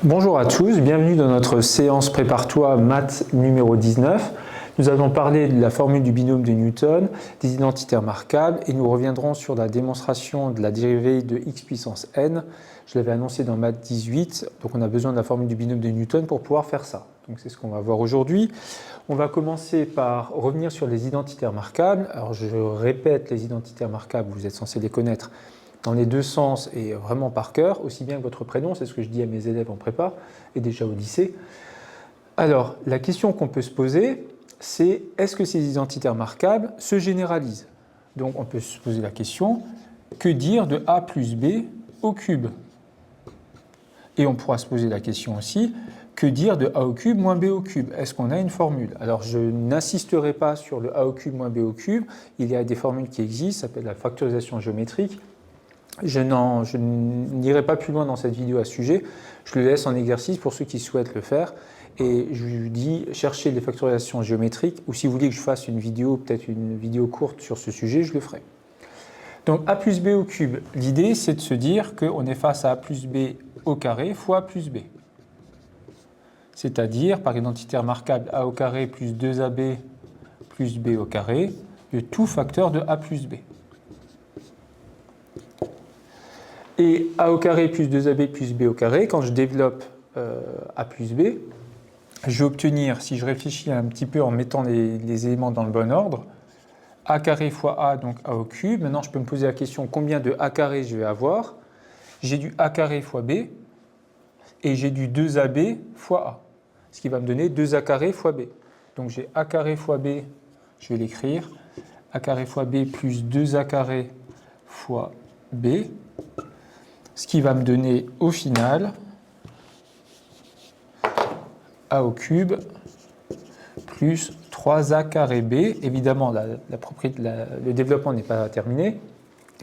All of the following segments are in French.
Bonjour à tous, bienvenue dans notre séance préparatoire maths numéro 19. Nous allons parler de la formule du binôme de Newton, des identités remarquables et nous reviendrons sur la démonstration de la dérivée de x puissance n. Je l'avais annoncé dans maths 18, donc on a besoin de la formule du binôme de Newton pour pouvoir faire ça. Donc c'est ce qu'on va voir aujourd'hui. On va commencer par revenir sur les identités remarquables. Alors je répète, les identités remarquables, vous êtes censés les connaître dans les deux sens et vraiment par cœur, aussi bien que votre prénom, c'est ce que je dis à mes élèves en prépa et déjà au lycée. Alors, la question qu'on peut se poser, c'est est-ce que ces identités remarquables se généralisent? Donc, on peut se poser la question, que dire de a plus b au cube? Et on pourra se poser la question aussi, que dire de a au cube moins b au cube? Est-ce qu'on a une formule? Alors, je n'insisterai pas sur le a au cube moins b au cube. Il y a des formules qui existent, ça s'appelle la factorisation géométrique. Je n'irai pas plus loin dans cette vidéo à ce sujet. Je le laisse en exercice pour ceux qui souhaitent le faire. Et je vous dis, cherchez les factorisations géométriques, ou si vous voulez que je fasse une vidéo, peut-être une vidéo courte sur ce sujet, je le ferai. Donc a plus b au cube, l'idée c'est de se dire qu'on est face à a plus b au carré fois a plus b. C'est-à-dire, par identité remarquable, a au carré plus 2ab plus b au carré, de tout facteur de a plus b. Et a au carré plus 2ab plus b au carré, quand je développe a plus b, je vais obtenir, si je réfléchis un petit peu en mettant les éléments dans le bon ordre, a carré fois a, donc a au cube. Maintenant, je peux me poser la question combien de a carré je vais avoir. J'ai du a carré fois b, et j'ai du 2ab fois a, ce qui va me donner 2a carré fois b. Donc j'ai a carré fois b, je vais l'écrire, a carré fois b plus 2a carré fois b, ce qui va me donner au final a au cube plus 3a carré b. Évidemment, le développement n'est pas terminé.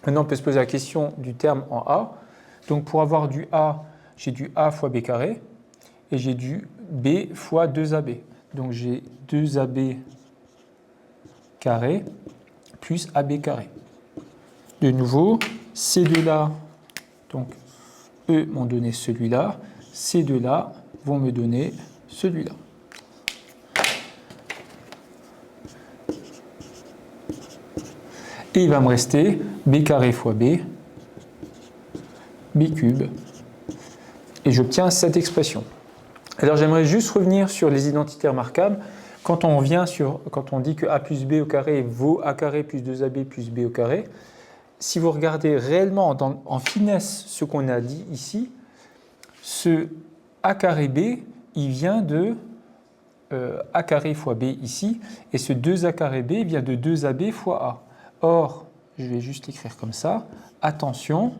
Maintenant, on peut se poser la question du terme en a. Donc pour avoir du a, j'ai du a fois b carré et j'ai du b fois 2ab. Donc j'ai 2ab carré plus ab carré. De nouveau, ces deux-là, donc eux m'ont donné celui-là, ces deux-là vont me donner celui-là. Et il va me rester b carré fois b, b cube, et j'obtiens cette expression. Alors j'aimerais juste revenir sur les identités remarquables. Quand on dit que a plus b au carré vaut a carré plus 2ab plus b au carré, si vous regardez réellement en finesse ce qu'on a dit ici, ce a carré b, il vient de a carré fois b ici, et ce 2a carré b vient de 2ab fois a. Or, je vais juste l'écrire comme ça, attention,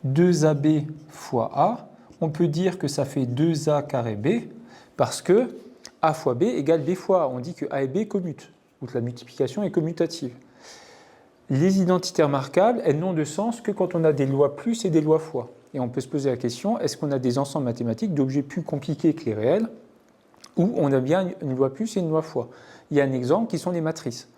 2ab fois a, on peut dire que ça fait 2a carré b, parce que a fois b égale b fois a. On dit que a et b commutent, ou que la multiplication est commutative. Les identités remarquables, elles n'ont de sens que quand on a des lois plus et des lois fois. Et on peut se poser la question, est-ce qu'on a des ensembles mathématiques d'objets plus compliqués que les réels, ou on a bien une loi plus et une loi fois? Il y a un exemple qui sont les matrices.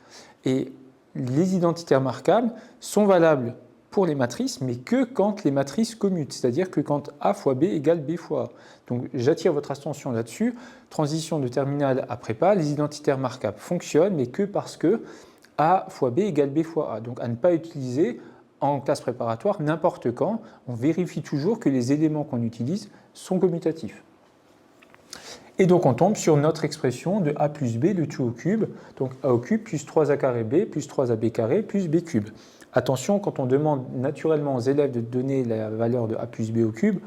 Et les identités remarquables sont valables pour les matrices, mais que quand les matrices commutent, c'est-à-dire que quand a fois b égale b fois a. Donc j'attire votre attention là-dessus. Transition de terminale à prépa, les identités remarquables fonctionnent, mais que parce que a fois b égale b fois a. Donc à ne pas utiliser en classe préparatoire n'importe quand. On vérifie toujours que les éléments qu'on utilise sont commutatifs. Et donc on tombe sur notre expression de a plus b, le tout au cube. Donc a au cube plus 3a carré b plus 3ab carré plus b cube. Attention, quand on demande naturellement aux élèves de donner la valeur de a plus b au cube,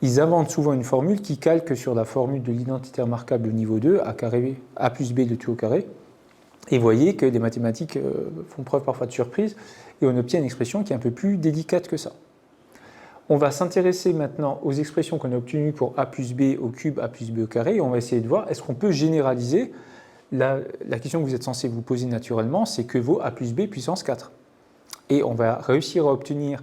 ils inventent souvent une formule qui calque sur la formule de l'identité remarquable au niveau 2, a plus b le tout au carré. Et vous voyez que les mathématiques font preuve parfois de surprise et on obtient une expression qui est un peu plus délicate que ça. On va s'intéresser maintenant aux expressions qu'on a obtenues pour a plus b au cube, a plus b au carré, et on va essayer de voir est-ce qu'on peut généraliser. La question que vous êtes censé vous poser naturellement, c'est que vaut a plus b puissance 4. Et on va réussir à obtenir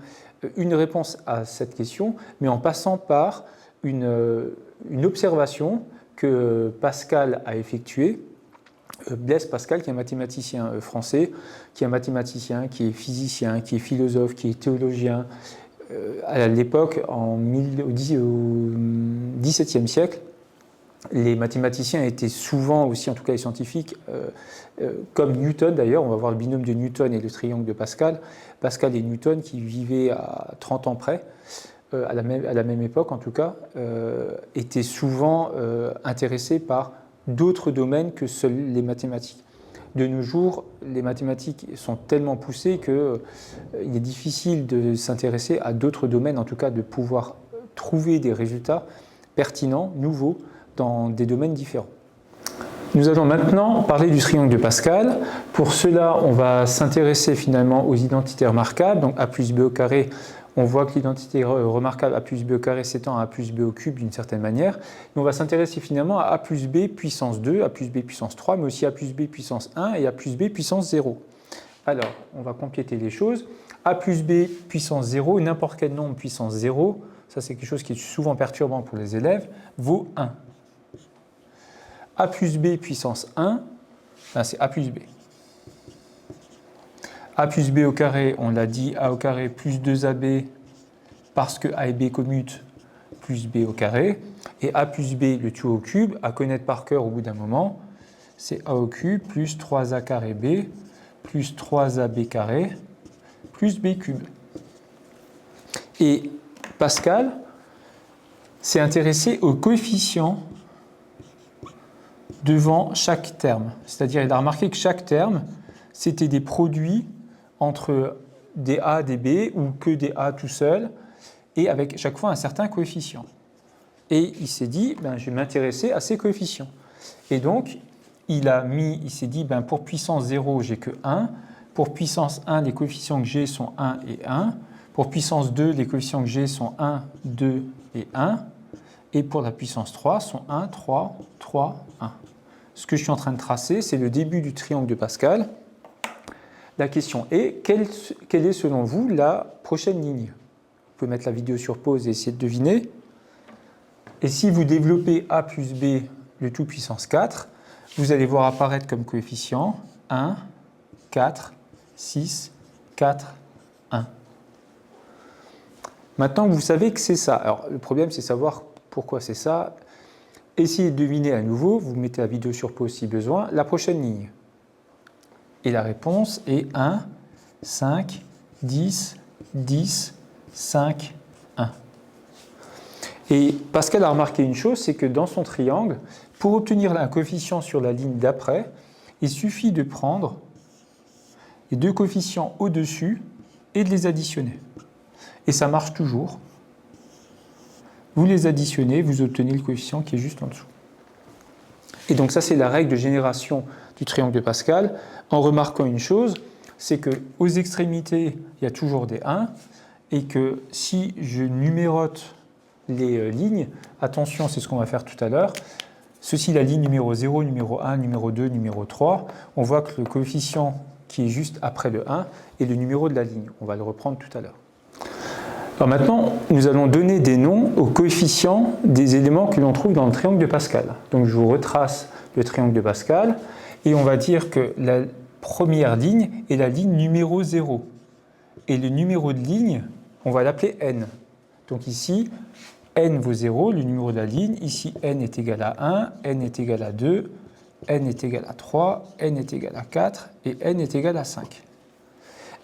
une réponse à cette question, mais en passant par une observation que Pascal a effectuée. Blaise Pascal, qui est un mathématicien français, qui est un mathématicien, qui est physicien, qui est philosophe, qui est théologien, à l'époque, au XVIIe siècle, les mathématiciens étaient souvent aussi, en tout cas les scientifiques, comme Newton d'ailleurs, on va voir le binôme de Newton et le triangle de Pascal. Pascal et Newton qui vivaient à 30 ans près, à la même époque en tout cas, étaient souvent intéressés par d'autres domaines que seuls les mathématiques. De nos jours, les mathématiques sont tellement poussées qu'il est difficile de s'intéresser à d'autres domaines, en tout cas de pouvoir trouver des résultats pertinents, nouveaux, dans des domaines différents. Nous allons maintenant parler du triangle de Pascal. Pour cela, on va s'intéresser finalement aux identités remarquables. Donc a plus b au carré, on voit que l'identité remarquable a plus b au carré s'étend à a plus b au cube d'une certaine manière. Et on va s'intéresser finalement à a plus b puissance 2, a plus b puissance 3, mais aussi a plus b puissance 1 et a plus b puissance 0. Alors, on va compléter les choses. A plus b puissance 0, n'importe quel nombre puissance 0, ça c'est quelque chose qui est souvent perturbant pour les élèves, vaut 1. A plus b puissance 1, ben c'est a plus b. A plus b au carré, on l'a dit, a au carré plus 2ab, parce que a et b commutent, plus b au carré. Et a plus b, le tout au cube, à connaître par cœur au bout d'un moment, c'est a au cube plus 3a carré b, plus 3ab carré, plus b cube. Et Pascal s'est intéressé aux coefficients devant chaque terme. C'est-à-dire, il a remarqué que chaque terme, c'était des produits entre des A, des B, ou que des A tout seul, et avec chaque fois un certain coefficient. Et il s'est dit, ben, je vais m'intéresser à ces coefficients. Et donc, il s'est dit, ben, pour puissance 0, j'ai que 1. Pour puissance 1, les coefficients que j'ai sont 1 et 1. Pour puissance 2, les coefficients que j'ai sont 1, 2 et 1. Et pour la puissance 3, sont 1, 3, 3, 1. Ce que je suis en train de tracer, c'est le début du triangle de Pascal. La question est, quelle est selon vous la prochaine ligne? Vous pouvez mettre la vidéo sur pause et essayer de deviner. Et si vous développez a plus b, le tout puissance 4, vous allez voir apparaître comme coefficient 1, 4, 6, 4, 1. Maintenant, vous savez que c'est ça. Alors, le problème, c'est savoir pourquoi c'est ça. Essayez de deviner à nouveau, vous mettez la vidéo sur pause si besoin, la prochaine ligne. Et la réponse est 1, 5, 10, 10, 5, 1. Et Pascal a remarqué une chose, c'est que dans son triangle, pour obtenir un coefficient sur la ligne d'après, il suffit de prendre les deux coefficients au-dessus et de les additionner. Et ça marche toujours. Vous les additionnez, vous obtenez le coefficient qui est juste en dessous. Et donc ça, c'est la règle de génération du triangle de Pascal, en remarquant une chose, c'est qu'aux extrémités, il y a toujours des 1, et que si je numérote les lignes, attention, c'est ce qu'on va faire tout à l'heure, ceci, la ligne numéro 0, numéro 1, numéro 2, numéro 3, on voit que le coefficient qui est juste après le 1 est le numéro de la ligne. On va le reprendre tout à l'heure. Alors maintenant, nous allons donner des noms aux coefficients des éléments que l'on trouve dans le triangle de Pascal. Donc je vous retrace le triangle de Pascal et on va dire que la première ligne est la ligne numéro 0. Et le numéro de ligne, on va l'appeler n. Donc ici, n vaut 0, le numéro de la ligne. Ici, n est égal à 1, n est égal à 2, n est égal à 3, n est égal à 4 et n est égal à 5.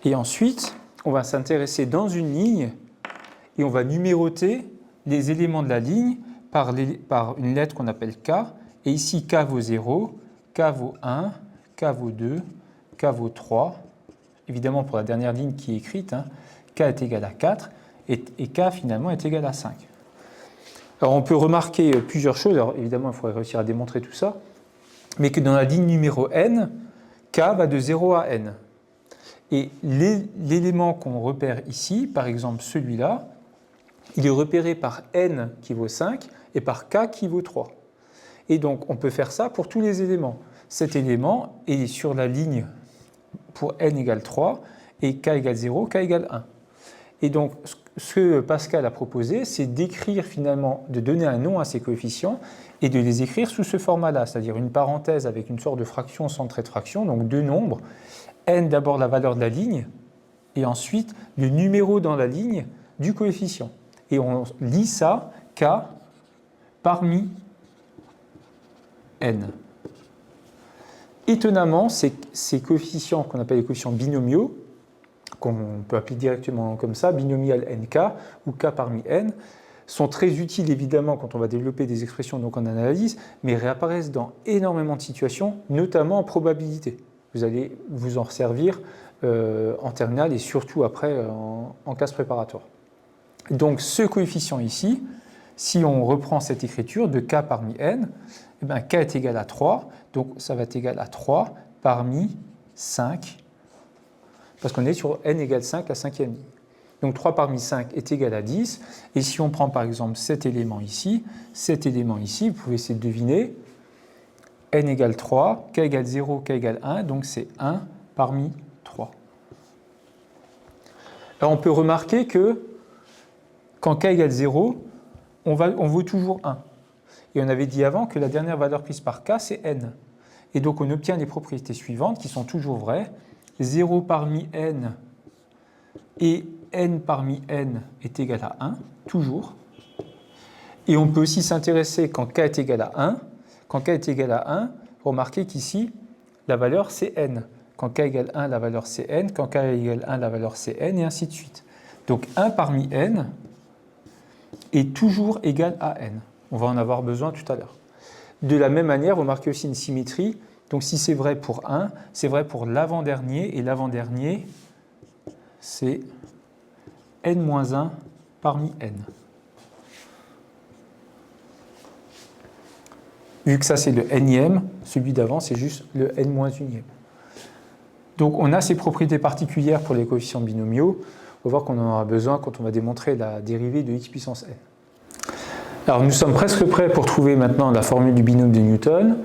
Et ensuite, on va s'intéresser dans une ligne et on va numéroter les éléments de la ligne par une lettre qu'on appelle K. Et ici, K vaut 0, K vaut 1, K vaut 2, K vaut 3. Évidemment, pour la dernière ligne qui est écrite, K est égal à 4 et K finalement est égal à 5. Alors on peut remarquer plusieurs choses. Alors évidemment, il faudrait réussir à démontrer tout ça. Mais que dans la ligne numéro n, K va de 0 à n. Et l'élément qu'on repère ici, par exemple celui-là, il est repéré par n qui vaut 5 et par k qui vaut 3. Et donc on peut faire ça pour tous les éléments. Cet élément est sur la ligne pour n égale 3 et k égale 0, k égale 1. Et donc ce que Pascal a proposé, c'est d'écrire finalement, de donner un nom à ces coefficients et de les écrire sous ce format-là, c'est-à-dire une parenthèse avec une sorte de fraction sans trait de fraction, donc deux nombres, n d'abord la valeur de la ligne, et ensuite le numéro dans la ligne du coefficient. Et on lit ça K parmi N. Étonnamment, ces coefficients qu'on appelle les coefficients binomiaux, qu'on peut appeler directement comme ça, binomial NK ou K parmi N, sont très utiles évidemment quand on va développer des expressions donc en analyse, mais réapparaissent dans énormément de situations, notamment en probabilité. Vous allez vous en servir en terminale et surtout après en classe préparatoire. Donc ce coefficient ici, si on reprend cette écriture de K parmi N, eh bien, K est égal à 3, donc ça va être égal à 3 parmi 5, parce qu'on est sur N égale 5, la cinquième ligne. Donc 3 parmi 5 est égal à 10, et si on prend par exemple cet élément ici, vous pouvez essayer de deviner, N égale 3, K égale 0, K égale 1, donc c'est 1 parmi 3. Alors on peut remarquer que quand K égale 0, on veut toujours 1. Et on avait dit avant que la dernière valeur prise par K, c'est N. Et donc on obtient les propriétés suivantes qui sont toujours vraies. 0 parmi N et N parmi N est égal à 1, toujours. Et on peut aussi s'intéresser quand K est égal à 1. Quand K est égal à 1, remarquez qu'ici, la valeur c'est N. Quand K égale 1, la valeur c'est N. Quand K égale 1, la valeur c'est N, et ainsi de suite. Donc 1 parmi N est toujours égal à N. On va en avoir besoin tout à l'heure. De la même manière, remarquez aussi une symétrie. Donc si c'est vrai pour 1, c'est vrai pour l'avant-dernier, et l'avant-dernier, c'est N-1 parmi N. Vu que ça c'est le Nième, celui d'avant c'est juste le N-1e. Donc on a ces propriétés particulières pour les coefficients binomiaux. On va voir qu'on en aura besoin quand on va démontrer la dérivée de x puissance n. Alors nous sommes presque prêts pour trouver maintenant la formule du binôme de Newton.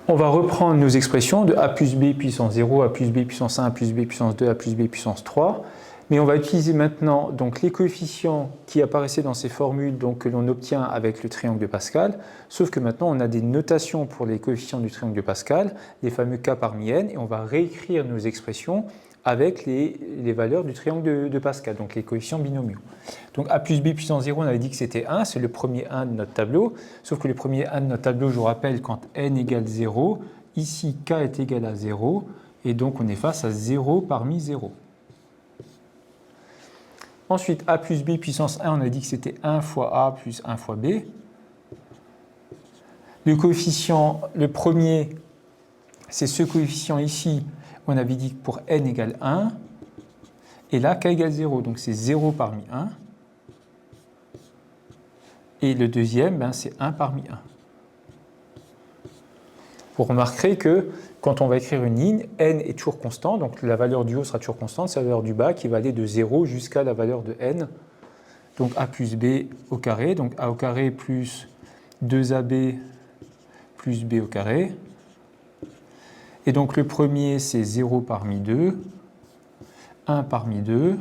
On va reprendre nos expressions de a plus b puissance 0, a plus b puissance 1, a plus b puissance 2, a plus b puissance 3. Mais on va utiliser maintenant donc, les coefficients qui apparaissaient dans ces formules donc, que l'on obtient avec le triangle de Pascal, sauf que maintenant on a des notations pour les coefficients du triangle de Pascal, les fameux k parmi n, et on va réécrire nos expressions avec les valeurs du triangle de Pascal, donc les coefficients binomiaux. Donc a plus b puissance 0, on avait dit que c'était 1, c'est le premier 1 de notre tableau, sauf que le premier 1 de notre tableau, je vous rappelle, quand n égale 0, ici k est égal à 0, et donc on est face à 0 parmi 0. Ensuite, a plus b puissance 1, on a dit que c'était 1 fois a plus 1 fois b. Le coefficient, le premier, c'est ce coefficient ici, on avait dit que pour n égale 1, et là, k égale 0, donc c'est 0 parmi 1. Et le deuxième, ben, c'est 1 parmi 1. Vous remarquerez que quand on va écrire une ligne, n est toujours constant, donc la valeur du haut sera toujours constante, c'est la valeur du bas qui va aller de 0 jusqu'à la valeur de n. Donc a plus b au carré, donc a au carré plus 2ab plus b au carré. Et donc le premier, c'est 0 parmi 2, 1 parmi 2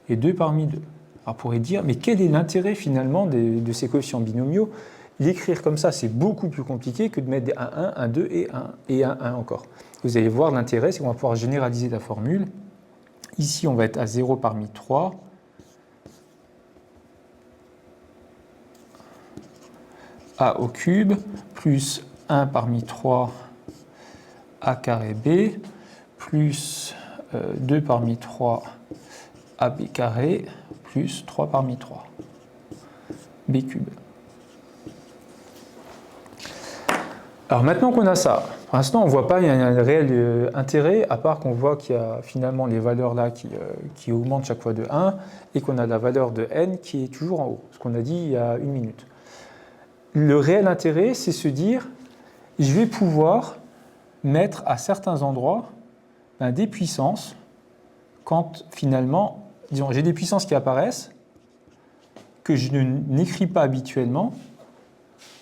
et 2 parmi 2. Alors on pourrait dire, mais quel est l'intérêt finalement de ces coefficients binomiaux? L'écrire comme ça, c'est beaucoup plus compliqué que de mettre un 1, un 2 et un 1 encore. Vous allez voir l'intérêt, c'est qu'on va pouvoir généraliser la formule. Ici, on va être à 0 parmi 3. A au cube plus 1 parmi 3 a carré b plus 2 parmi 3 ab carré plus 3 parmi 3 b cube. Alors maintenant qu'on a ça, pour l'instant on ne voit pas il y a un réel intérêt, à part qu'on voit qu'il y a finalement les valeurs là qui augmentent chaque fois de 1 et qu'on a la valeur de n qui est toujours en haut, ce qu'on a dit il y a une minute. Le réel intérêt, c'est se dire, je vais pouvoir mettre à certains endroits des puissances quand finalement, disons, j'ai des puissances qui apparaissent que je n'écris pas habituellement,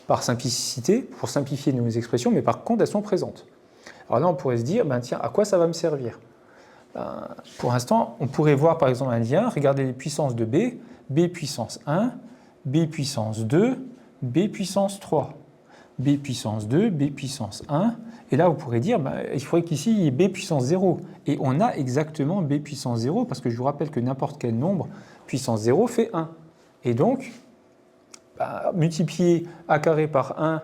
par simplicité, pour simplifier nos expressions, mais par contre, elles sont présentes. Alors là, on pourrait se dire, tiens, à quoi ça va me servir? Pour l'instant, on pourrait voir par exemple un lien, regardez les puissances de b puissance 1, b puissance 2, b puissance 3. b puissance 2, b puissance 1. Et là, vous pourrez dire, il faudrait qu'ici, il y ait b puissance 0. Et on a exactement b puissance 0, parce que je vous rappelle que n'importe quel nombre puissance 0 fait 1. Et donc, multiplier a carré par 1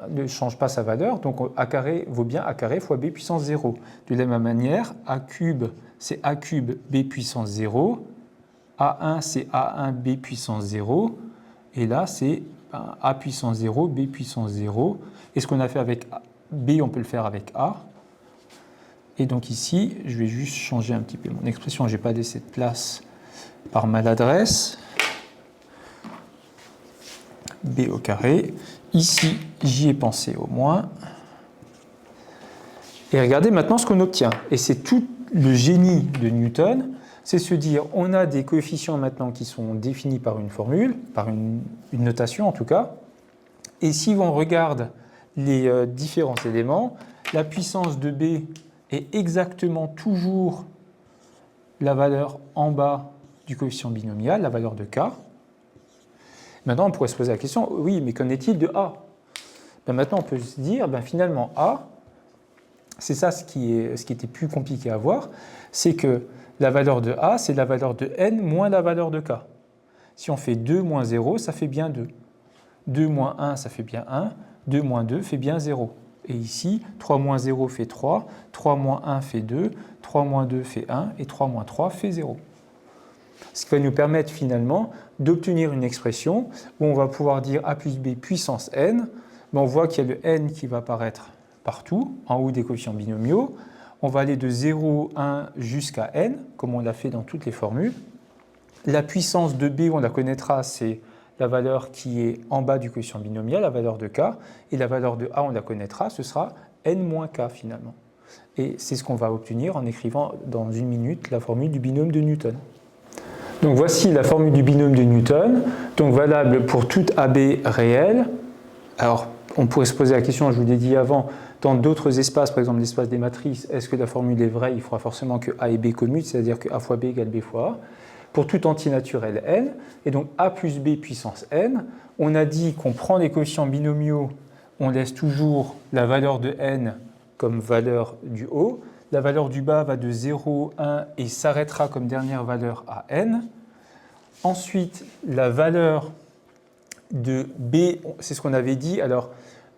ne change pas sa valeur, donc a carré vaut bien a carré fois b puissance 0. De la même manière, a cube, c'est a cube b puissance 0, a1, c'est a1 b puissance 0, et là, c'est a puissance 0, b puissance 0. Et ce qu'on a fait avec b, on peut le faire avec a. Et donc ici, je vais juste changer un petit peu mon expression, je n'ai pas laissé de place par maladresse. B au carré. Ici, j'y ai pensé au moins. Et regardez maintenant ce qu'on obtient. Et c'est tout le génie de Newton, c'est se dire, on a des coefficients maintenant qui sont définis par une formule, par une notation en tout cas. Et si on regarde les différents éléments, la puissance de B est exactement toujours la valeur en bas du coefficient binomial, la valeur de K. Maintenant, on pourrait se poser la question, oui, mais qu'en est-il de A? Maintenant, on peut se dire, finalement, A, c'est ça ce qui était plus compliqué à voir, c'est que la valeur de A, c'est la valeur de n moins la valeur de K. Si on fait 2 moins 0, ça fait bien 2. 2 moins 1, ça fait bien 1. 2 moins 2 fait bien 0. Et ici, 3 moins 0 fait 3, 3 moins 1 fait 2, 3 moins 2 fait 1, et 3 moins 3 fait 0. Ce qui va nous permettre finalement d'obtenir une expression où on va pouvoir dire a plus b puissance n. On voit qu'il y a le n qui va apparaître partout, en haut des coefficients binomiaux. On va aller de 0, 1 jusqu'à n, comme on l'a fait dans toutes les formules. La puissance de b, on la connaîtra, c'est la valeur qui est en bas du coefficient binomial, la valeur de k, et la valeur de a, on la connaîtra, ce sera n moins k finalement. Et c'est ce qu'on va obtenir en écrivant dans une minute la formule du binôme de Newton. Donc voici la formule du binôme de Newton, donc valable pour toute AB réelle. Alors, on pourrait se poser la question, je vous l'ai dit avant, dans d'autres espaces, par exemple l'espace des matrices, est-ce que la formule est vraie? Il faudra forcément que A et B commutent, c'est-à-dire que A fois B égale B fois A. Pour tout antinaturel n, et donc A plus B puissance n, on a dit qu'on prend les coefficients binomiaux, on laisse toujours la valeur de n comme valeur du haut, la valeur du bas va de 0, 1 et s'arrêtera comme dernière valeur à n. Ensuite, la valeur de B, c'est ce qu'on avait dit. Alors,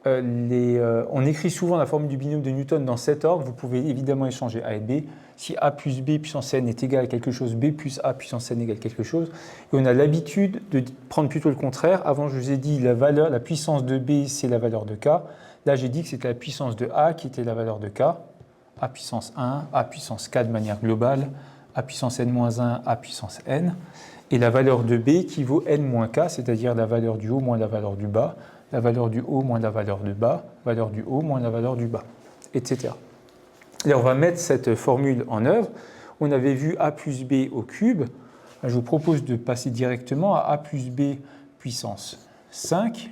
on écrit souvent la formule du binôme de Newton dans cet ordre. Vous pouvez évidemment échanger A et B. Si A plus B puissance n est égal à quelque chose, B plus A puissance n égale quelque chose. Et on a l'habitude de prendre plutôt le contraire. Avant, je vous ai dit la puissance de B, c'est la valeur de K. Là, j'ai dit que c'était la puissance de A qui était la valeur de K. A puissance 1, A puissance k de manière globale, A puissance n-1, A puissance n. Et la valeur de B qui vaut n moins k, c'est-à-dire la valeur du haut moins la valeur du bas, la valeur du haut moins la valeur du bas, valeur du haut moins la valeur du bas, etc. Et on va mettre cette formule en œuvre. On avait vu A plus B au cube. Je vous propose de passer directement à A plus B puissance 5.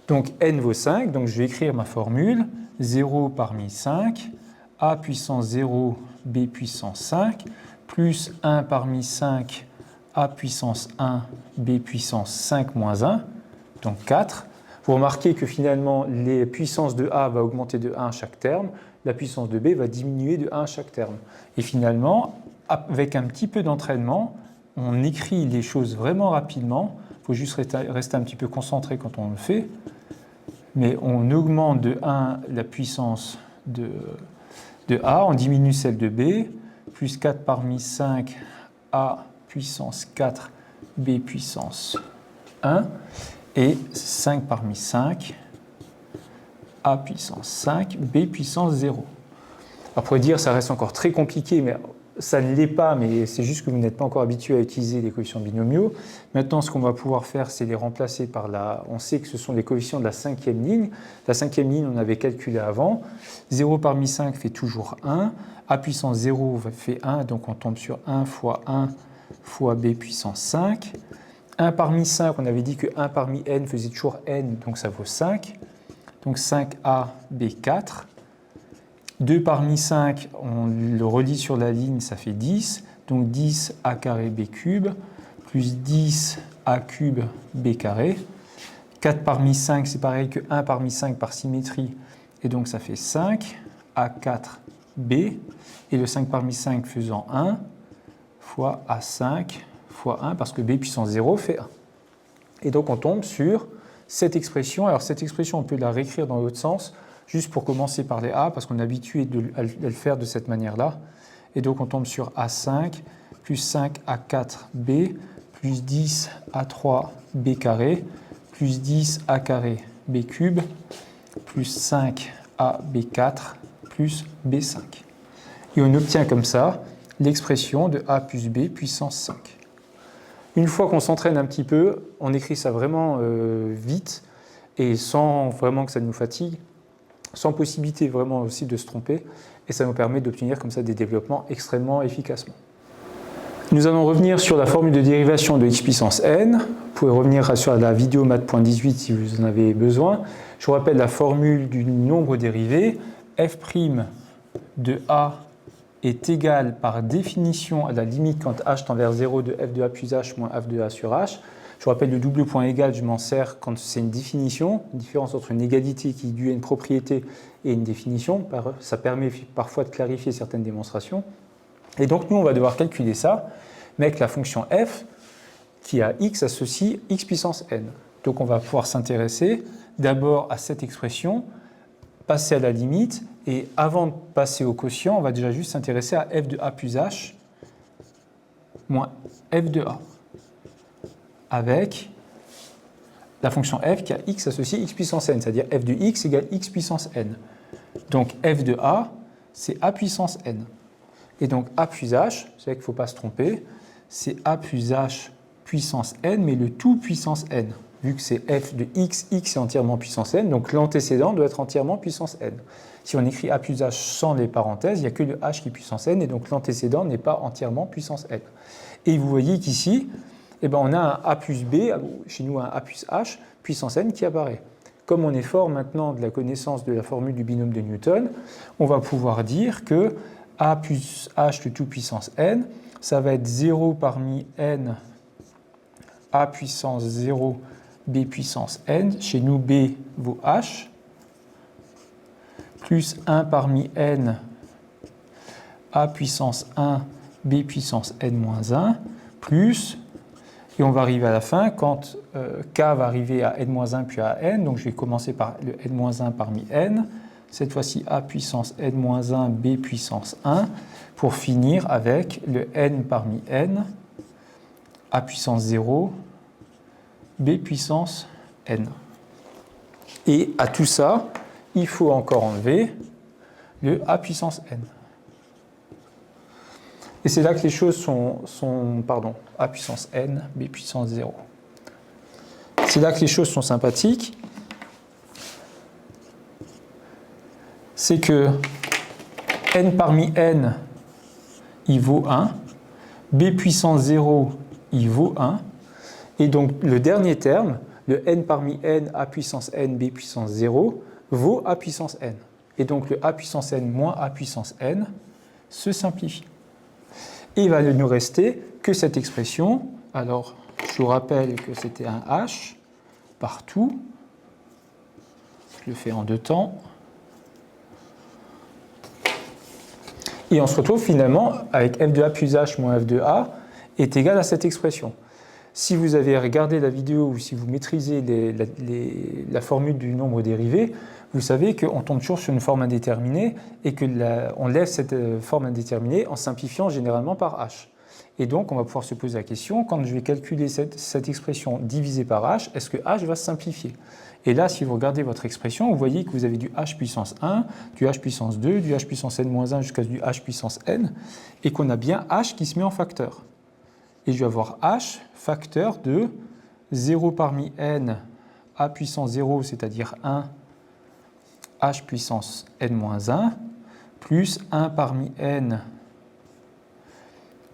Donc n vaut 5, donc je vais écrire ma formule. 0 parmi 5, A puissance 0, B puissance 5, plus 1 parmi 5, A puissance 1, B puissance 5 moins 1, donc 4. Vous remarquez que finalement, les puissances de A vont augmenter de 1 à chaque terme, la puissance de B va diminuer de 1 à chaque terme. Et finalement, avec un petit peu d'entraînement, on écrit les choses vraiment rapidement. Il faut juste rester un petit peu concentré quand on le fait. Mais on augmente de 1 la puissance de A, on diminue celle de B, plus 4 parmi 5, A puissance 4, B puissance 1, et 5 parmi 5, A puissance 5, B puissance 0. Alors, on pourrait dire que ça reste encore très compliqué, mais ça ne l'est pas, mais c'est juste que vous n'êtes pas encore habitué à utiliser les coefficients binomiaux. Maintenant, ce qu'on va pouvoir faire, c'est les remplacer par on sait que ce sont les coefficients de la cinquième ligne. La cinquième ligne, on avait calculé avant. 0 parmi 5 fait toujours 1. A puissance 0 fait 1, donc on tombe sur 1 fois B puissance 5. 1 parmi 5, on avait dit que 1 parmi n faisait toujours n, donc ça vaut 5. Donc 5A, B4. 2 parmi 5, on le relie sur la ligne, ça fait 10. Donc 10 A carré B cube, plus 10 A cube B carré. 4 parmi 5, c'est pareil que 1 parmi 5 par symétrie. Et donc, ça fait 5 A4B. Et le 5 parmi 5 faisant 1 fois A5 fois 1, parce que B puissance 0 fait 1. Et donc, on tombe sur cette expression. Alors, cette expression, on peut la réécrire dans l'autre sens, juste pour commencer par les A, parce qu'on est habitué à le faire de cette manière-là. Et donc, on tombe sur A5 plus 5 A4B plus 10 A3B carré plus 10 A carré B cube plus 5 AB4 plus B5. Et on obtient comme ça l'expression de A plus B puissance 5. Une fois qu'on s'entraîne un petit peu, on écrit ça vraiment vite et sans vraiment que ça nous fatigue, sans possibilité vraiment aussi de se tromper, et ça nous permet d'obtenir comme ça des développements extrêmement efficacement. Nous allons revenir sur la formule de dérivation de x puissance n. Vous pouvez revenir sur la vidéo math.18 si vous en avez besoin. Je vous rappelle la formule du nombre dérivé. F' de a est égal par définition à la limite quand h tend vers 0 de f de a plus h moins f de a sur h. Je vous rappelle le double point égal, je m'en sers quand c'est une définition, une différence entre une égalité qui est due à une propriété et une définition. Ça permet parfois de clarifier certaines démonstrations. Et donc nous, on va devoir calculer ça, mais avec la fonction f qui a x associe x puissance n. Donc on va pouvoir s'intéresser d'abord à cette expression, passer à la limite, et avant de passer au quotient, on va déjà juste s'intéresser à f de a plus h moins f de a, avec la fonction f qui a x associé x puissance n, c'est-à-dire f de x égale x puissance n. Donc f de a, c'est a puissance n. Et donc a plus h, c'est vrai qu'il ne faut pas se tromper, c'est a plus h puissance n, mais le tout puissance n. Vu que c'est f de x, x est entièrement puissance n, donc l'antécédent doit être entièrement puissance n. Si on écrit a plus h sans les parenthèses, il n'y a que le h qui est puissance n, et donc l'antécédent n'est pas entièrement puissance n. Et vous voyez qu'ici, eh ben, on a un a plus b, chez nous un a plus h, puissance n qui apparaît. Comme on est fort maintenant de la connaissance de la formule du binôme de Newton, on va pouvoir dire que a plus h de tout puissance n, ça va être 0 parmi n, a puissance 0, b puissance n, chez nous b vaut h, plus 1 parmi n, a puissance 1, b puissance n moins 1, plus, et on va arriver à la fin, quand k va arriver à n-1 puis à n, donc je vais commencer par le n-1 parmi n, cette fois-ci a puissance n-1, b puissance 1, pour finir avec le n parmi n, a puissance 0, b puissance n. Et à tout ça, il faut encore enlever le a puissance n. Et c'est là que les choses sont a puissance n, b puissance 0. C'est là que les choses sont sympathiques. C'est que n parmi n, il vaut 1, b puissance 0, il vaut 1, et donc le dernier terme, le n parmi n, a puissance n, b puissance 0, vaut a puissance n. Et donc le a puissance n moins a puissance n se simplifie. Et il va ne nous rester que cette expression. Alors, je vous rappelle que c'était un h partout. Je le fais en deux temps. Et on se retrouve finalement avec f de a plus h moins f de a est égal à cette expression. Si vous avez regardé la vidéo ou si vous maîtrisez la formule du nombre dérivé, vous savez qu'on tombe toujours sur une forme indéterminée et qu'on lève cette forme indéterminée en simplifiant généralement par h. Et donc, on va pouvoir se poser la question, quand je vais calculer cette expression divisée par h, est-ce que h va se simplifier? Et là, si vous regardez votre expression, vous voyez que vous avez du h puissance 1, du h puissance 2, du h puissance n-1 jusqu'à du h puissance n, et qu'on a bien h qui se met en facteur. Et je vais avoir h facteur de 0 parmi n, a puissance 0, c'est-à-dire 1, h puissance n-1, plus 1 parmi n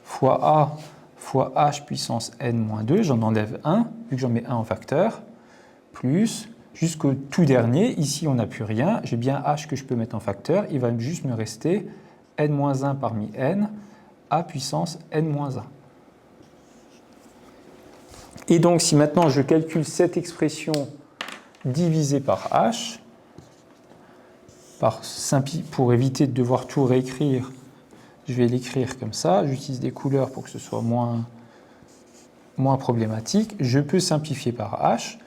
fois a fois h puissance n-2, j'en enlève 1, vu que j'en mets 1 en facteur, plus, jusqu'au tout dernier, ici on n'a plus rien, j'ai bien h que je peux mettre en facteur, il va juste me rester n-1 parmi n, a puissance n-1. Et donc si maintenant je calcule cette expression divisé par h, pour éviter de devoir tout réécrire, je vais l'écrire comme ça, j'utilise des couleurs pour que ce soit moins problématique. Je peux simplifier par h,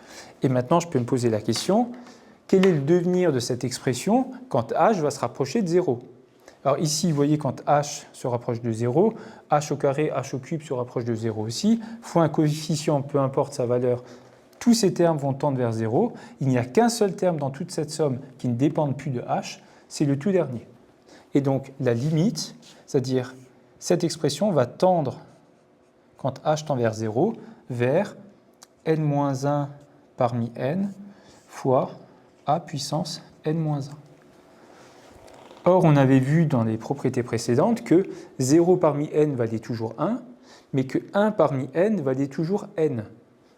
et maintenant je peux me poser la question, quel est le devenir de cette expression quand h va se rapprocher de 0 ? Alors ici, vous voyez, quand h se rapproche de 0, h au carré, h au cube se rapproche de 0 aussi, fois un coefficient, peu importe sa valeur, tous ces termes vont tendre vers 0. Il n'y a qu'un seul terme dans toute cette somme qui ne dépend plus de h, c'est le tout dernier. Et donc la limite, c'est-à-dire cette expression va tendre, quand h tend vers 0, vers n-1 parmi n fois a puissance n-1. Or, on avait vu dans les propriétés précédentes que 0 parmi n valait toujours 1, mais que 1 parmi n valait toujours n,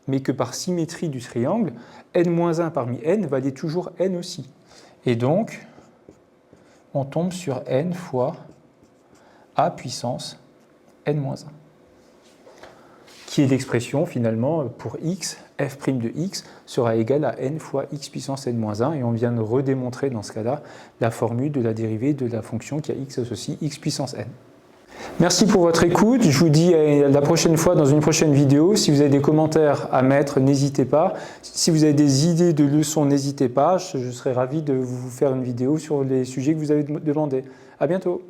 mais que par symétrie du triangle, n-1 parmi n valait toujours n aussi. Et donc, on tombe sur n fois a puissance n-1, qui est l'expression finalement pour x, f' de x sera égal à n fois x puissance n-1, et on vient de redémontrer dans ce cas-là la formule de la dérivée de la fonction qui a x associe x puissance n. Merci pour votre écoute, je vous dis à la prochaine fois dans une prochaine vidéo. Si vous avez des commentaires à mettre, n'hésitez pas. Si vous avez des idées de leçons, n'hésitez pas, je serai ravi de vous faire une vidéo sur les sujets que vous avez demandés. À bientôt.